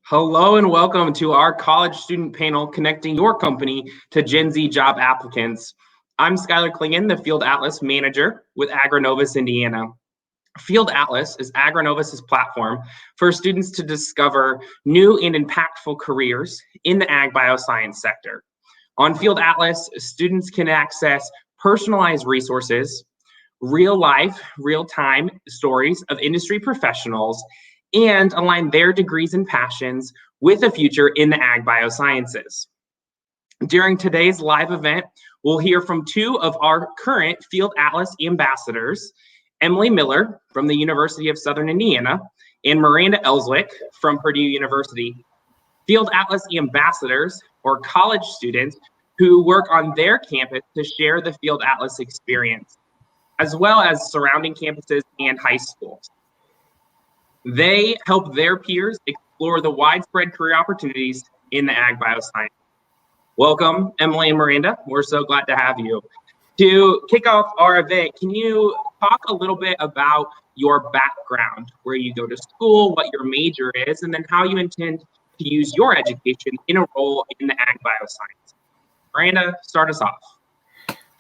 Hello and welcome to our college student panel connecting your company to Gen Z job applicants. I'm Skylar Clingan, the Field Atlas Manager with AgriNovus Indiana. Field Atlas is AgriNovus's platform for students to discover new and impactful careers in the ag bioscience sector. On Field Atlas, students can access personalized resources, real-life, real-time stories of industry professionals, and align their degrees and passions with a future in the ag biosciences. During today's live event, we'll hear from two of our current Field Atlas ambassadors, Emily Miller from the University of Southern Indiana and Maranda Elswick from Purdue University. Field Atlas ambassadors or college students who work on their campus to share the Field Atlas experience, as well as surrounding campuses and high schools. They help their peers explore the widespread career opportunities in the ag bioscience. Welcome, Emily and Maranda. We're so glad to have you. To kick off our event, can you talk a little bit about your background, where you go to school, what your major is, and then how you intend to use your education in a role in the ag bioscience? Maranda, start us off.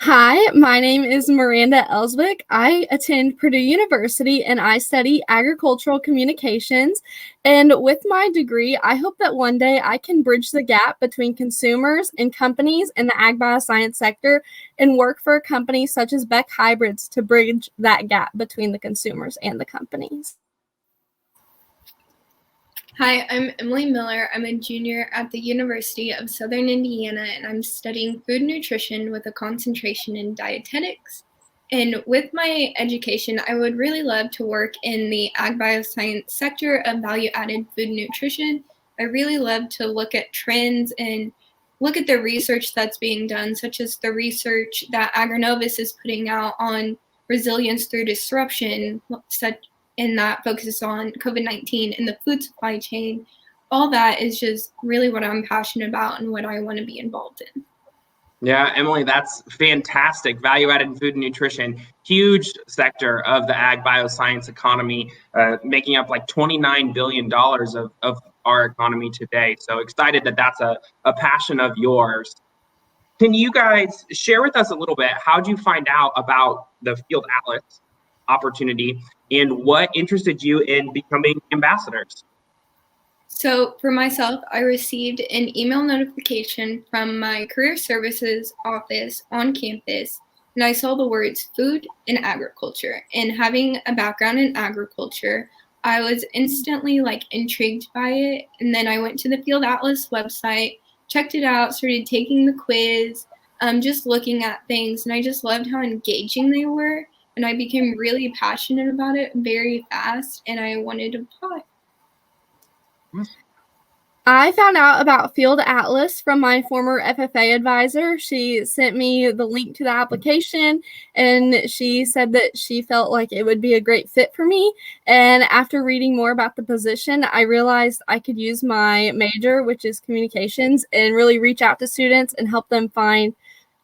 Hi, my name is Maranda Elswick. I attend Purdue University and I study agricultural communications. And with my degree, I hope that one day I can bridge the gap between consumers and companies in the ag bioscience sector and work for a company such as Beck Hybrids to bridge that gap between the consumers and the companies. Hi, I'm Emily Miller. I'm a junior at the University of Southern Indiana, and I'm studying food nutrition with a concentration in dietetics. And with my education, I would really love to work in the ag bioscience sector of value-added food nutrition. I really love to look at trends and look at the research that's being done, such as the research that AgriNovus is putting out on resilience through disruption, and that focuses on COVID-19 and the food supply chain. All that is just really what I'm passionate about and what I want to be involved in. Yeah, Emily, that's fantastic. Value-added food and nutrition, huge sector of the ag bioscience economy, making up like $29 billion of our economy today. So excited that that's a passion of yours. Can you guys share with us a little bit, how'd you find out about the Field Atlas opportunity and what interested you in becoming ambassadors? So for myself, I received an email notification from my career services office on campus, and I saw the words food and agriculture. And having a background in agriculture, I was instantly intrigued by it. And then I went to the Field Atlas website, checked it out, started taking the quiz, just looking at things, and I just loved how engaging they were. And I became really passionate about it very fast, and I wanted to apply. I found out about Field Atlas from my former FFA advisor. She sent me the link to the application, and she said that she felt like it would be a great fit for me. And after reading more about the position, I realized I could use my major, which is communications, and really reach out to students and help them find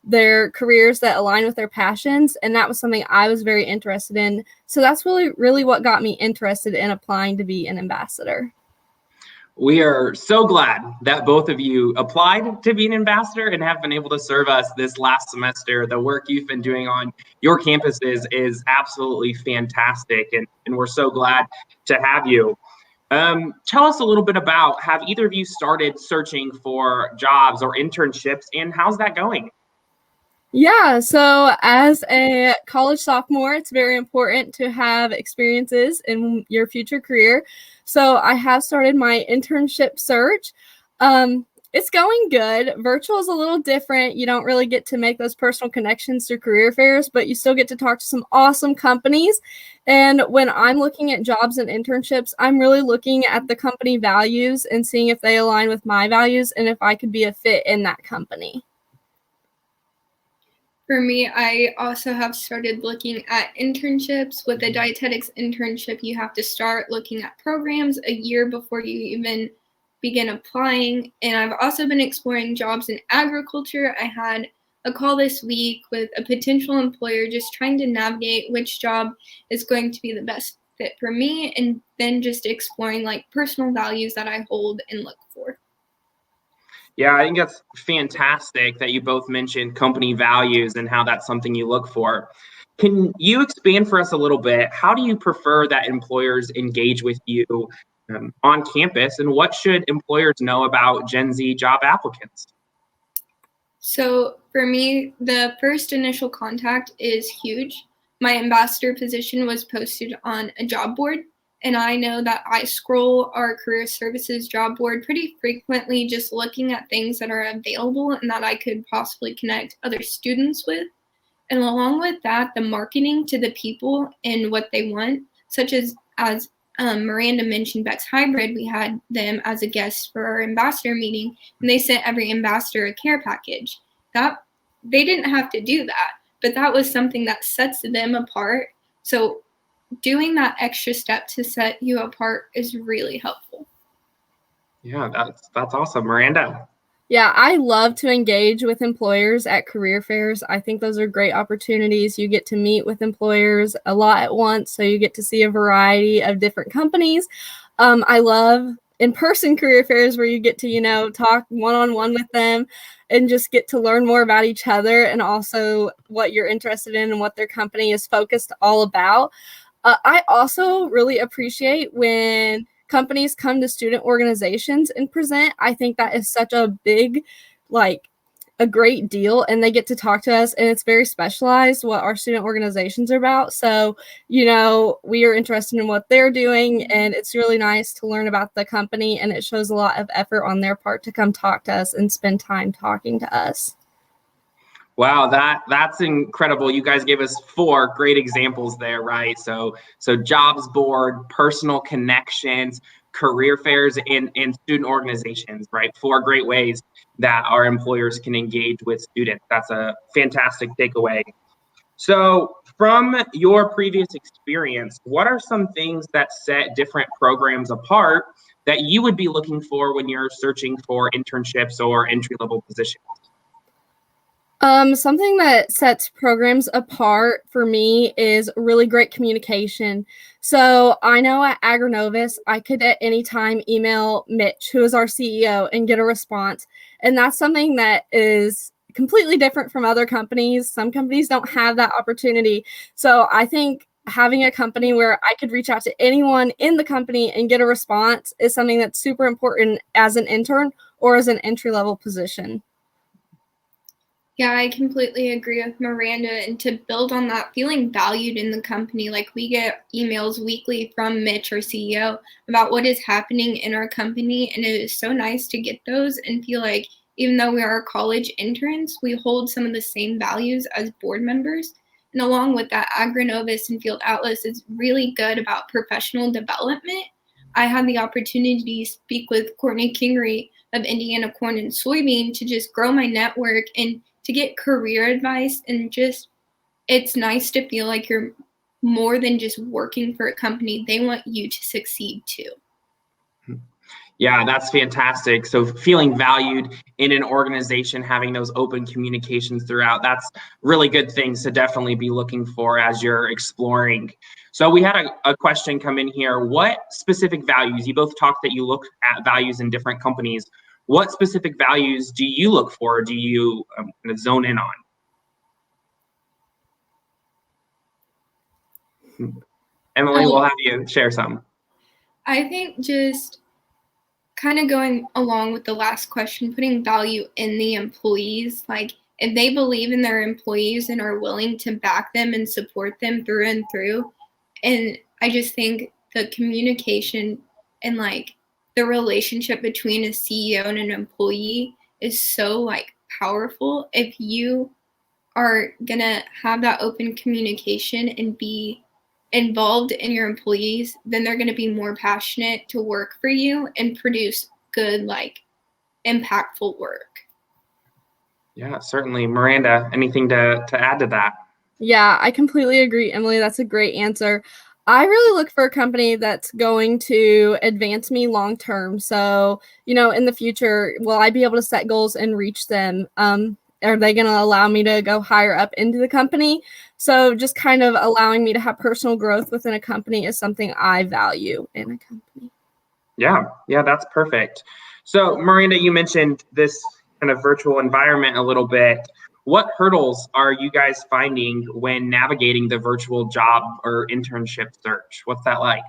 their careers that align with their passions, and that was something I was very interested in. So that's really what got me interested in applying to be an ambassador. We are so glad that both of you applied to be an ambassador and have been able to serve us this last semester. The work you've been doing on your campuses is absolutely fantastic, and we're so glad to have you. Tell us a little bit about, have either of you started searching for jobs or internships, and how's that going? Yeah, so as a college sophomore, it's very important to have experiences in your future career. So I have started my internship search. It's going good. Virtual is a little different. You don't really get to make those personal connections through career fairs, but you still get to talk to some awesome companies. And when I'm looking at jobs and internships, I'm really looking at the company values and seeing if they align with my values and if I could be a fit in that company. For me, I also have started looking at internships. With a dietetics internship, you have to start looking at programs a year before you even begin applying. And I've also been exploring jobs in agriculture. I had a call this week with a potential employer just trying to navigate which job is going to be the best fit for me, and then just exploring like personal values that I hold and look for. Yeah, I think that's fantastic that you both mentioned company values and how that's something you look for. Can you expand for us a little bit? How do you prefer that employers engage with you on campus, and what should employers know about Gen Z job applicants? So for me, the first initial contact is huge. My ambassador position was posted on a job board, and I know that I scroll our career services job board pretty frequently, just looking at things that are available and that I could possibly connect other students with. And along with that, the marketing to the people and what they want, such as Miranda mentioned Beck's Hybrid, we had them as a guest for our ambassador meeting, and they sent every ambassador a care package. That they didn't have to do that, but that was something that sets them apart. So doing that extra step to set you apart is really helpful. Yeah, that's awesome. Miranda. Yeah, I love to engage with employers at career fairs. I think those are great opportunities. You get to meet with employers a lot at once, so you get to see a variety of different companies. I love in-person career fairs where you get to, talk one-on-one with them and just get to learn more about each other and also what you're interested in and what their company is focused all about. I also really appreciate when companies come to student organizations and present. I think that is such a big, a great deal, and they get to talk to us, and it's very specialized what our student organizations are about. So, we are interested in what they're doing, and it's really nice to learn about the company, and it shows a lot of effort on their part to come talk to us and spend time talking to us. Wow, that's incredible. You guys gave us 4 great examples there, right? So jobs board, personal connections, career fairs, and student organizations, right? 4 great ways that our employers can engage with students. That's a fantastic takeaway. So from your previous experience, what are some things that set different programs apart that you would be looking for when you're searching for internships or entry-level positions? Something that sets programs apart for me is really great communication. So I know at AgriNovus, I could at any time email Mitch, who is our CEO, and get a response. And that's something that is completely different from other companies. Some companies don't have that opportunity. So I think having a company where I could reach out to anyone in the company and get a response is something that's super important as an intern or as an entry-level position. Yeah, I completely agree with Miranda. And to build on that, feeling valued in the company, like we get emails weekly from Mitch, our CEO, about what is happening in our company. And it is so nice to get those and feel like even though we are college interns, we hold some of the same values as board members. And along with that, AgriNovus and Field Atlas is really good about professional development. I had the opportunity to speak with Courtney Kingery of Indiana Corn and Soybean to just grow my network and to get career advice, and just it's nice to feel like you're more than just working for a company. They want you to succeed too. Yeah, that's fantastic. So feeling valued in an organization, having those open communications throughout, that's really good things to definitely be looking for as you're exploring. So we had a question come in here. What specific values, you both talked that you look at values in different companies. What specific values do you look for? Do you kind of zone in on? Emily, we'll have you share some. I think just kind of going along with the last question, putting value in the employees. Like if they believe in their employees and are willing to back them and support them through and through. And I just think the communication and the relationship between a CEO and an employee is so powerful. If you are gonna have that open communication and be involved in your employees, then they're gonna be more passionate to work for you and produce good, impactful work. Yeah, certainly. Miranda, anything to add to that? Yeah, I completely agree, Emily. That's a great answer. I really look for a company that's going to advance me long term. So, in the future, will I be able to set goals and reach them? are they going to allow me to go higher up into the company? So just kind of allowing me to have personal growth within a company is something I value in a company. Yeah, that's perfect. So Miranda, you mentioned this kind of virtual environment a little bit. What hurdles are you guys finding when navigating the virtual job or internship search? What's that like?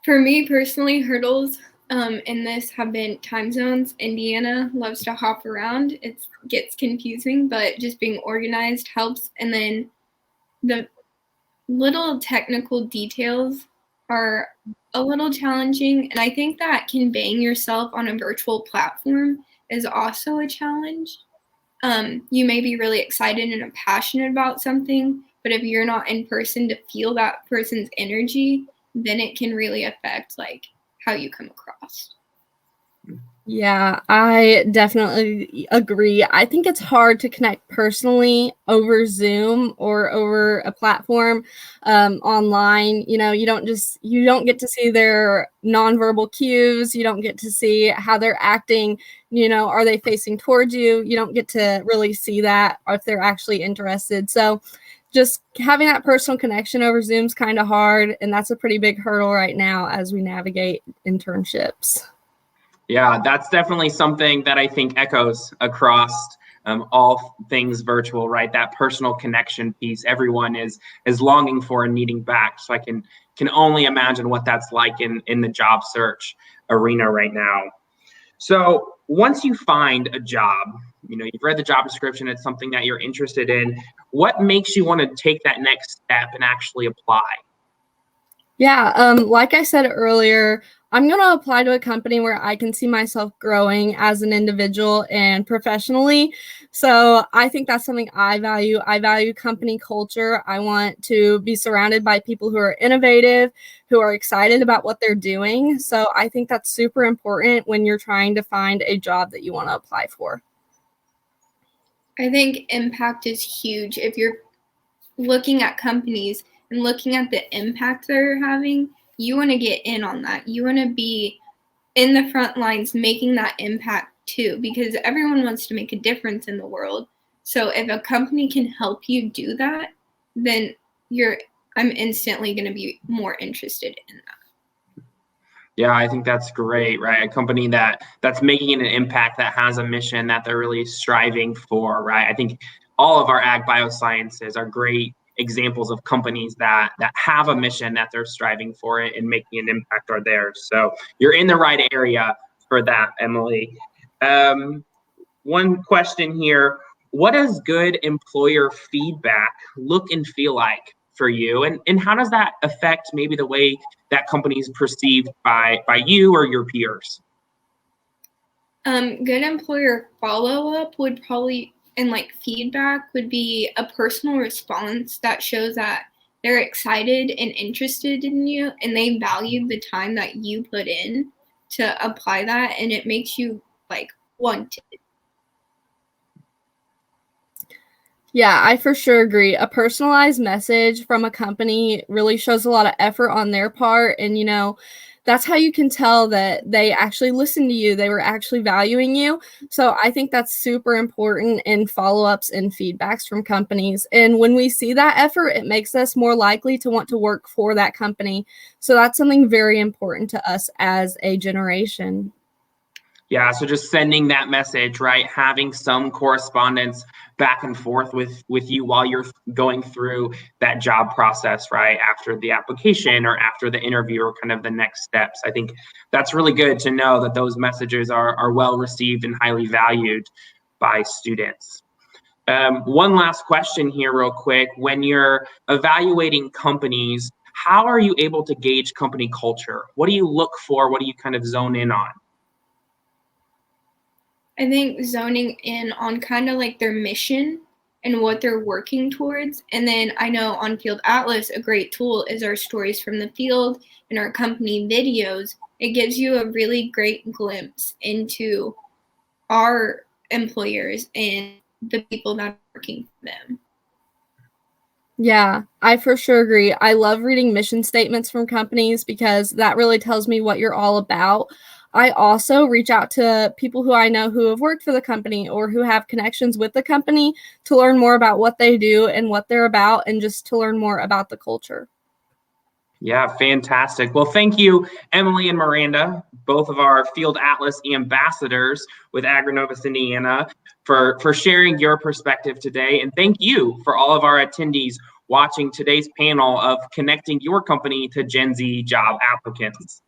For me personally, hurdles in this have been time zones. Indiana loves to hop around. It gets confusing, but just being organized helps. And then the little technical details are a little challenging. And I think that conveying yourself on a virtual platform is also a challenge. You may be really excited and passionate about something, but if you're not in person to feel that person's energy, then it can really affect like how you come across. Yeah, I definitely agree. I think it's hard to connect personally over Zoom or over a platform online. You know, you don't get to see their nonverbal cues. You don't get to see how they're acting. You know, are they facing towards you? You don't get to really see that, or if they're actually interested. So just having that personal connection over Zoom's kind of hard. And that's a pretty big hurdle right now as we navigate internships. Yeah, that's definitely something that I think echoes across all things virtual, right? That personal connection piece, everyone is longing for and needing back. So I can only imagine what that's like in the job search arena right now. So once you find a job, you know, you've read the job description, it's something that you're interested in. What makes you want to take that next step and actually apply? Yeah, like I said earlier, I'm going to apply to a company where I can see myself growing as an individual and professionally. So I think that's something I value. I value company culture. I want to be surrounded by people who are innovative, who are excited about what they're doing. So I think that's super important when you're trying to find a job that you want to apply for. I think impact is huge. If you're looking at companies and looking at the impact they're having, you want to get in on that. You want to be in the front lines making that impact too, because everyone wants to make a difference in the world. So if a company can help you do that, then I'm instantly going to be more interested in that. Yeah, I think that's great, right? A company that's making an impact, that has a mission that they're really striving for, right? I think all of our ag biosciences are great examples of companies that have a mission that they're striving for it and making an impact are there. So you're in the right area for that, Emily. One question here: what does good employer feedback look and feel like for you, and how does that affect maybe the way that company is perceived by you or your peers? Good employer follow-up would probably, and like feedback would be a personal response that shows that they're excited and interested in you and they value the time that you put in to apply that, and it makes you like want it. Yeah, I for sure agree. A personalized message from a company really shows a lot of effort on their part. And, you know, that's how you can tell that they actually listened to you. They were actually valuing you. So I think that's super important in follow-ups and feedbacks from companies. And when we see that effort, it makes us more likely to want to work for that company. So that's something very important to us as a generation. Yeah, so just sending that message, right? Having some correspondence back and forth with you while you're going through that job process, right? After the application or after the interview or kind of the next steps. I think that's really good to know that those messages are well received and highly valued by students. One last question here real quick. When you're evaluating companies, how are you able to gauge company culture? What do you look for? What do you kind of zone in on? I think zoning in on kind of like their mission and what they're working towards. And then I know on Field Atlas, a great tool is our stories from the field and our company videos. It gives you a really great glimpse into our employers and the people that are working for them. Yeah, I for sure agree. I love reading mission statements from companies because that really tells me what you're all about. I also reach out to people who I know who have worked for the company or who have connections with the company to learn more about what they do and what they're about, and just to learn more about the culture. Yeah, fantastic. Well, thank you, Emily and Miranda, both of our Field Atlas ambassadors with Agri-Novus, Indiana, for sharing your perspective today. And thank you for all of our attendees watching today's panel of Connecting Your Company to Gen Z Job Applicants.